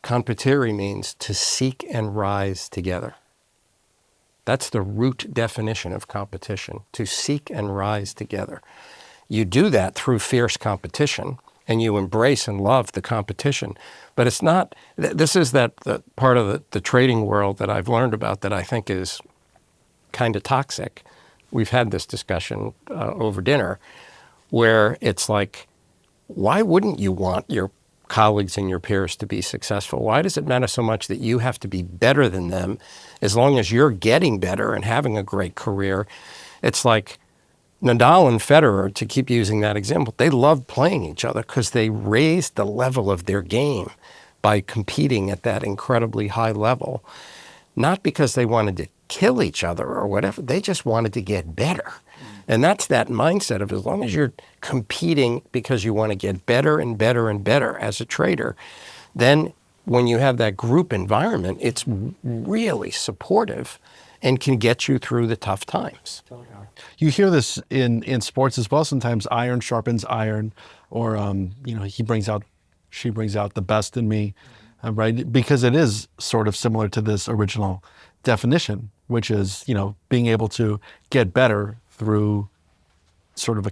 Competiri means to seek and rise together. That's the root definition of competition, to seek and rise together. You do that through fierce competition, and you embrace and love the competition. But it's not, this is the part of the trading world that I've learned about that I think is kind of toxic. We've had this discussion over dinner, where it's like, why wouldn't you want your colleagues and your peers to be successful? Why does it matter so much that you have to be better than them as long as you're getting better and having a great career? It's like Nadal and Federer, to keep using that example, they loved playing each other because they raised the level of their game by competing at that incredibly high level, not because they wanted to kill each other or whatever. They just wanted to get better. And that's that mindset of as long as you're competing because you want to get better and better and better as a trader, then when you have that group environment, it's really supportive and can get you through the tough times. You hear this in sports as well. Sometimes iron sharpens iron, or she brings out the best in me, right? Because it is sort of similar to this original definition, which is being able to get better through sort of a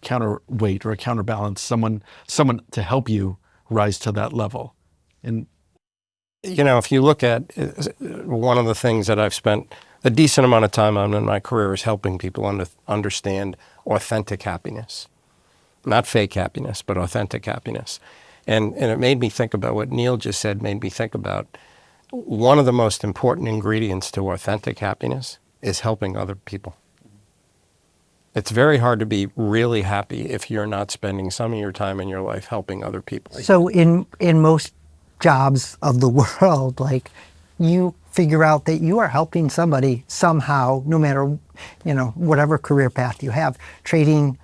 counterweight or a counterbalance, someone to help you rise to that level. And if you look at one of the things that I've spent a decent amount of time on in my career is helping people understand authentic happiness. Not fake happiness, but authentic happiness. And it made me think about what Neil just said, made me think about one of the most important ingredients to authentic happiness is helping other people. It's very hard to be really happy if you're not spending some of your time in your life helping other people. So in most jobs of the world, like you figure out that you are helping somebody somehow, no matter, whatever career path you have. Trading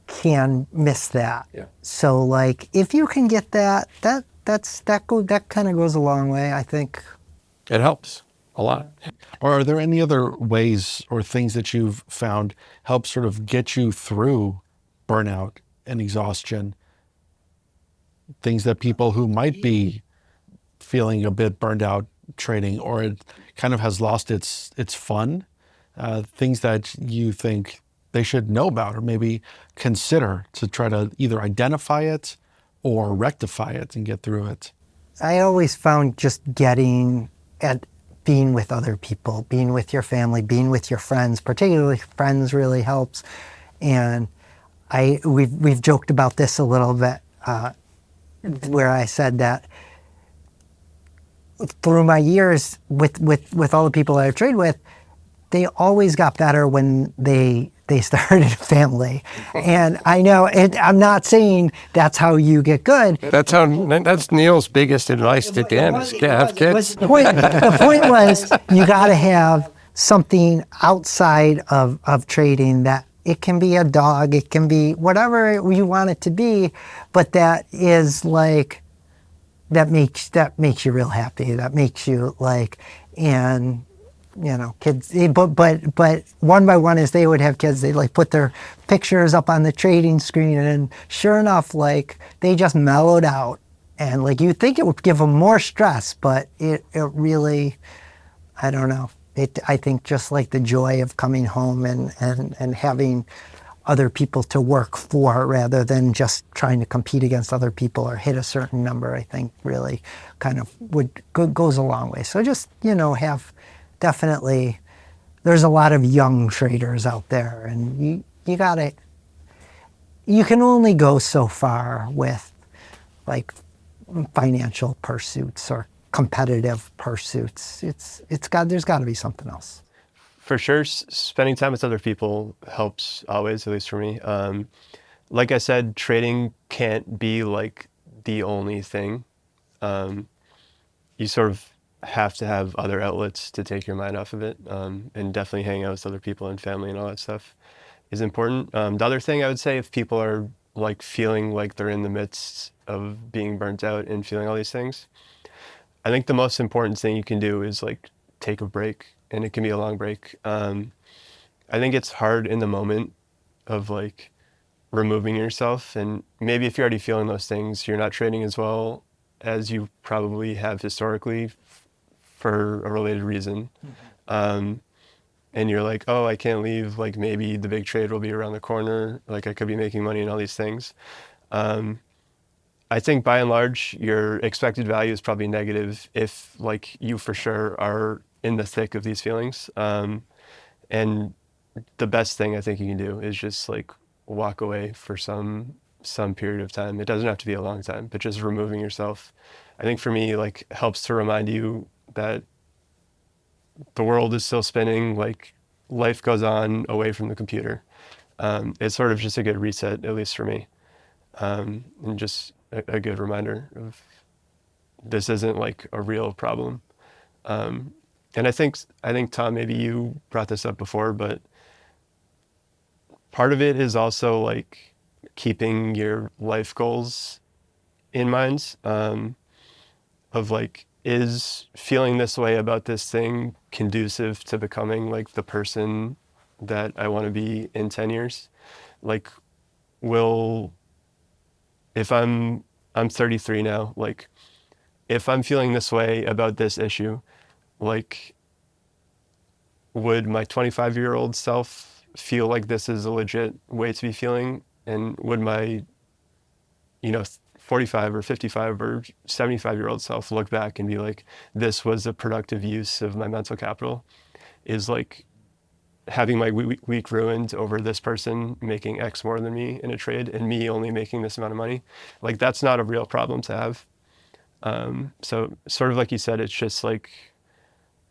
can miss that. Yeah. So like if you can get that that kind of goes a long way, I think. It helps a lot. Or are there any other ways or things that you've found help sort of get you through burnout and exhaustion? Things that people who might be feeling a bit burned out trading, or it kind of has lost its fun, things that you think they should know about or maybe consider to try to either identify it or rectify it and get through it? I always found just getting at being with other people, being with your family, being with your friends, particularly friends, really helps. And we've joked about this a little bit, where I said that through my years with all the people I trade with, they always got better when they started a family. And I know, I'm not saying that's how you get good. That's Neil's biggest advice to Dan is have kids. The point was, you got to have something outside of trading. That it can be a dog, it can be whatever you want it to be, but that is like, that makes you real happy. That makes you like, and kids, but one by one, as they would have kids, they like put their pictures up on the trading screen, and sure enough, like they just mellowed out, and like you think it would give them more stress, but it really, I don't know. I think just like the joy of coming home and having other people to work for rather than just trying to compete against other people or hit a certain number, I think really kind of goes a long way. So just, have definitely, there's a lot of young traders out there, and you can only go so far with like financial pursuits or competitive pursuits. There's got to be something else. For sure, spending time with other people helps always, at least for me. Like I said, trading can't be like the only thing. You sort of have to have other outlets to take your mind off of it, and definitely hanging out with other people and family and all that stuff is important. The other thing I would say, if people are like feeling like they're in the midst of being burnt out and feeling all these things, I think the most important thing you can do is like take a break, and it can be a long break. I think it's hard in the moment of like removing yourself, and maybe if you're already feeling those things, you're not trading as well as you probably have historically for a related reason. And you're like, oh, I can't leave, like maybe the big trade will be around the corner, like I could be making money and all these things. I think by and large, your expected value is probably negative if like you for sure are in the thick of these feelings. And the best thing I think you can do is just like walk away for some period of time. It doesn't have to be a long time, but just removing yourself, I think for me, like helps to remind you that the world is still spinning, like life goes on away from the computer. It's sort of just a good reset, at least for me. And just a good reminder of this isn't like a real problem. And I think Tom, maybe you brought this up before, but part of it is also like keeping your life goals in mind, of like, is feeling this way about this thing conducive to becoming like the person that I want to be in 10 years? Like, if I'm 33 now, like if I'm feeling this way about this issue, like would my 25-year-old self feel like this is a legit way to be feeling? And would my 45 or 55 or 75-year-old self look back and be like, this was a productive use of my mental capital? Is like having my week ruined over this person making X more than me in a trade and me only making this amount of money. Like that's not a real problem to have. So sort of like you said, it's just like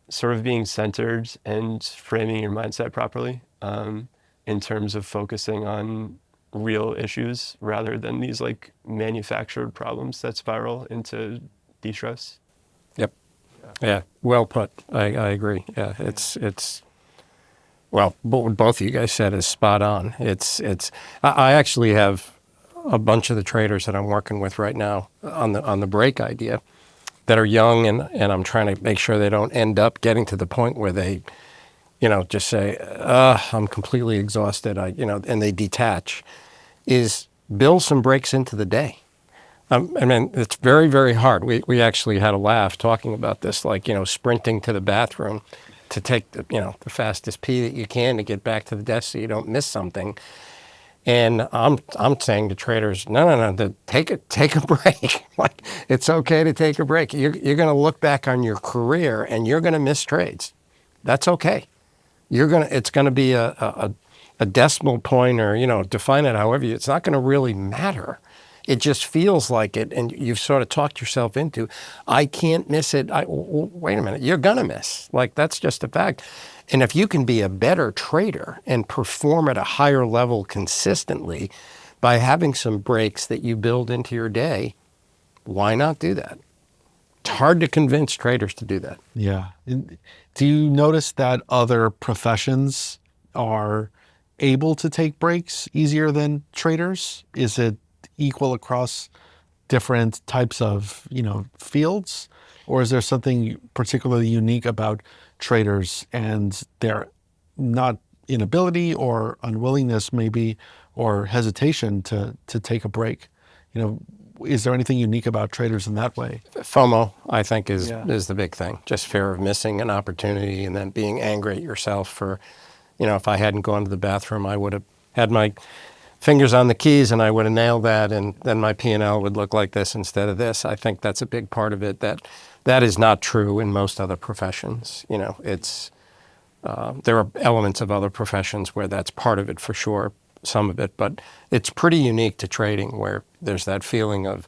sort of being centered and framing your mindset properly, in terms of focusing on real issues rather than these like manufactured problems that spiral into de-stress. Yep. Yeah. Well put. I agree. Yeah. It's well, what both of you guys said is spot on. I actually have a bunch of the traders that I'm working with right now on the break idea that are young, and I'm trying to make sure they don't end up getting to the point where they, just say, I'm completely exhausted, and they detach, is build some breaks into the day. I mean, it's very, very hard. We actually had a laugh talking about this, like, sprinting to the bathroom to take the fastest pee that you can to get back to the desk so you don't miss something. And I'm saying to traders, no, take a break. Like, it's okay to take a break. You're going to look back on your career and you're going to miss trades. That's okay. It's going to be a decimal point, or define it however it's not going to really matter. It just feels like it, and you've sort of talked yourself into, I can't miss it. Wait a minute, you're going to miss. Like, that's just a fact. And if you can be a better trader and perform at a higher level consistently by having some breaks that you build into your day, why not do that? It's hard to convince traders to do that. Yeah. Do you notice that other professions are able to take breaks easier than traders? Is it equal across different types of, fields? Or is there something particularly unique about traders and their not inability or unwillingness maybe, or hesitation to take a break? Is there anything unique about traders in that way? FOMO, I think, is the big thing. Just fear of missing an opportunity and then being angry at yourself for, if I hadn't gone to the bathroom, I would have had my fingers on the keys and I would have nailed that, and then my P&L would look like this instead of this. I think that's a big part of it. That is not true in most other professions. It's there are elements of other professions where that's part of it for sure, some of it, but it's pretty unique to trading where there's that feeling of,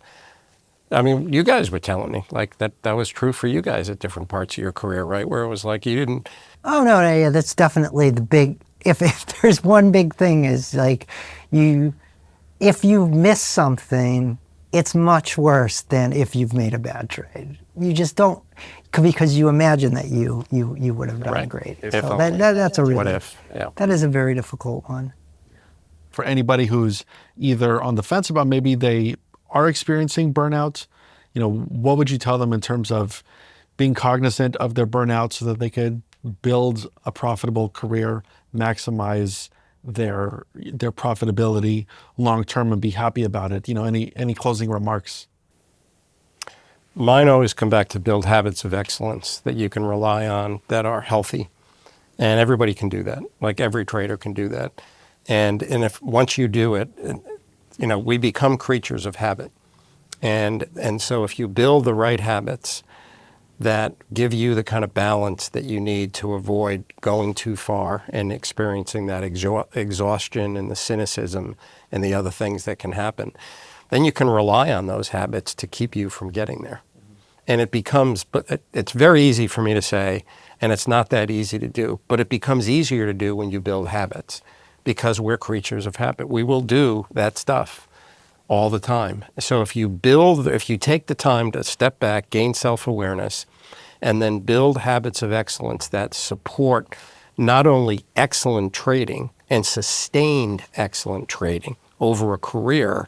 I mean, you guys were telling me like that was true for you guys at different parts of your career, right? Where it was like you didn't. Oh no, yeah, that's definitely the big. If there's one big thing is like if you miss something, it's much worse than if you've made a bad trade. You just don't, because you imagine that you would have done Right. great. If So only. that's a really, What if? Yeah. that is a very difficult one. For anybody who's either on the fence about maybe they are experiencing burnout, what would you tell them in terms of being cognizant of their burnout so that they could build a profitable career, maximize their profitability long term, and be happy about it? Any closing remarks? Mine always come back to build habits of excellence that you can rely on that are healthy. And everybody can do that. Like every trader can do that. And if once you do it, we become creatures of habit. And so if you build the right habits that give you the kind of balance that you need to avoid going too far and experiencing that exhaustion and the cynicism and the other things that can happen, then you can rely on those habits to keep you from getting there. And but it's very easy for me to say, and it's not that easy to do, but it becomes easier to do when you build habits, because we're creatures of habit. We will do that stuff all the time. So if you take the time to step back, gain self-awareness, and then build habits of excellence that support not only excellent trading and sustained excellent trading over a career,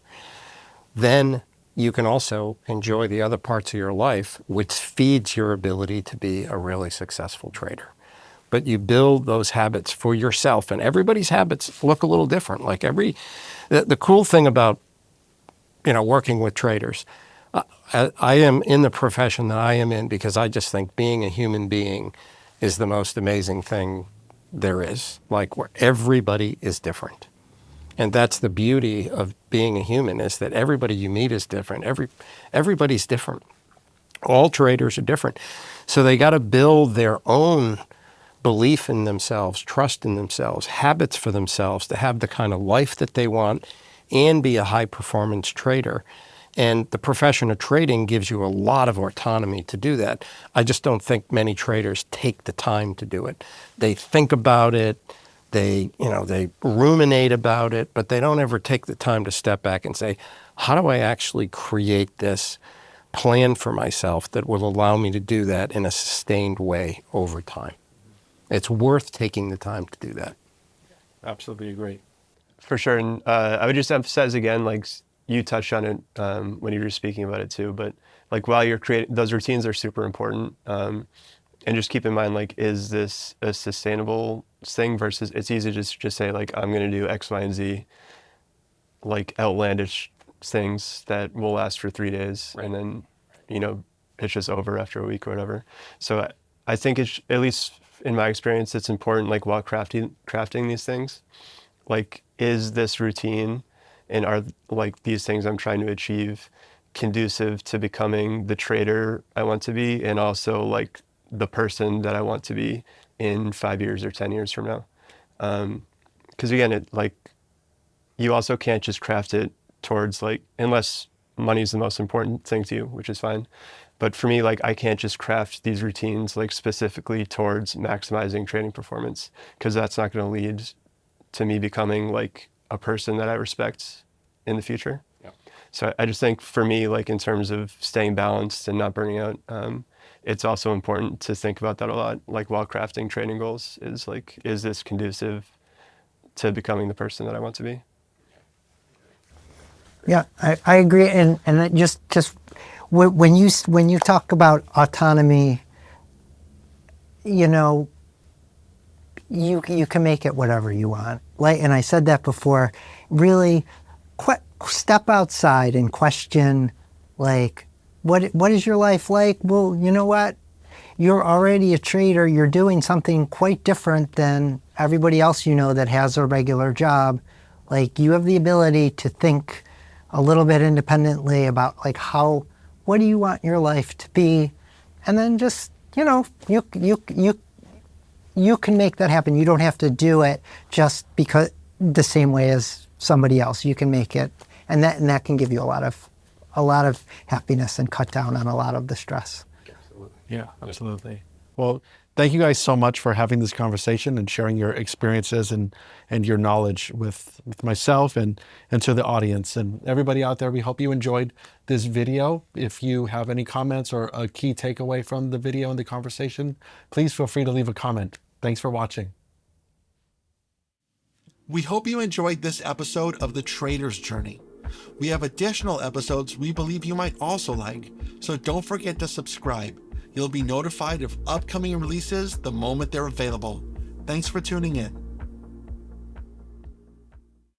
then you can also enjoy the other parts of your life, which feeds your ability to be a really successful trader. But you build those habits for yourself, and everybody's habits look a little different. Like the cool thing about working with traders, I am in the profession that I am in because I just think being a human being is the most amazing thing there is. Like, where everybody is different. And that's the beauty of being a human, is that everybody you meet is different. Everybody's different. All traders are different. So they got to build their own belief in themselves, trust in themselves, habits for themselves to have the kind of life that they want and be a high performance trader. And the profession of trading gives you a lot of autonomy to do that. I just don't think many traders take the time to do it. They think about it, they ruminate about it, but they don't ever take the time to step back and say, how do I actually create this plan for myself that will allow me to do that in a sustained way over time? It's worth taking the time to do that. Absolutely agree. For sure. And I would just emphasize again, like, you touched on it when you were speaking about it too, but like while you're creating, those routines are super important. And just keep in mind, like, is this a sustainable thing versus it's easy to just say like, I'm going to do X, Y, and Z, like outlandish things that will last for 3 days. And then, it's just over after a week or whatever. So I think it's, at least in my experience, it's important, like while crafting these things, like, is this routine and are like these things I'm trying to achieve conducive to becoming the trader I want to be, and also like the person that I want to be in 5 years or 10 years from now. Because again, it like, you also can't just craft it towards like, unless money is the most important thing to you, which is fine. But for me, like, I can't just craft these routines like specifically towards maximizing trading performance, because that's not going to lead to me becoming like a person that I respect in the future. Yeah. So I just think for me, like in terms of staying balanced and not burning out, it's also important to think about that a lot. Like while crafting trading goals, is like, is this conducive to becoming the person that I want to be? Yeah, I agree, and it just when you talk about autonomy, you can make it whatever you want. Like, and I said that before. Really, step outside and question, like, what is your life like? Well, you know what? You're already a trader. You're doing something quite different than everybody else that has a regular job. Like, you have the ability to think a little bit independently about like what do you want your life to be, and then just you can make that happen. You don't have to do it just because the same way as somebody else. You can make it, and that can give you a lot of happiness and cut down on a lot of the stress. Yeah, absolutely. Well, thank you guys so much for having this conversation and sharing your experiences and your knowledge with myself and to the audience and everybody out there. We hope you enjoyed this video. If you have any comments or a key takeaway from the video and the conversation, please feel free to leave a comment. Thanks for watching. We hope you enjoyed this episode of The Trader's Journey. We have additional episodes we believe you might also like, so don't forget to subscribe. You'll be notified of upcoming releases the moment they're available. Thanks for tuning in.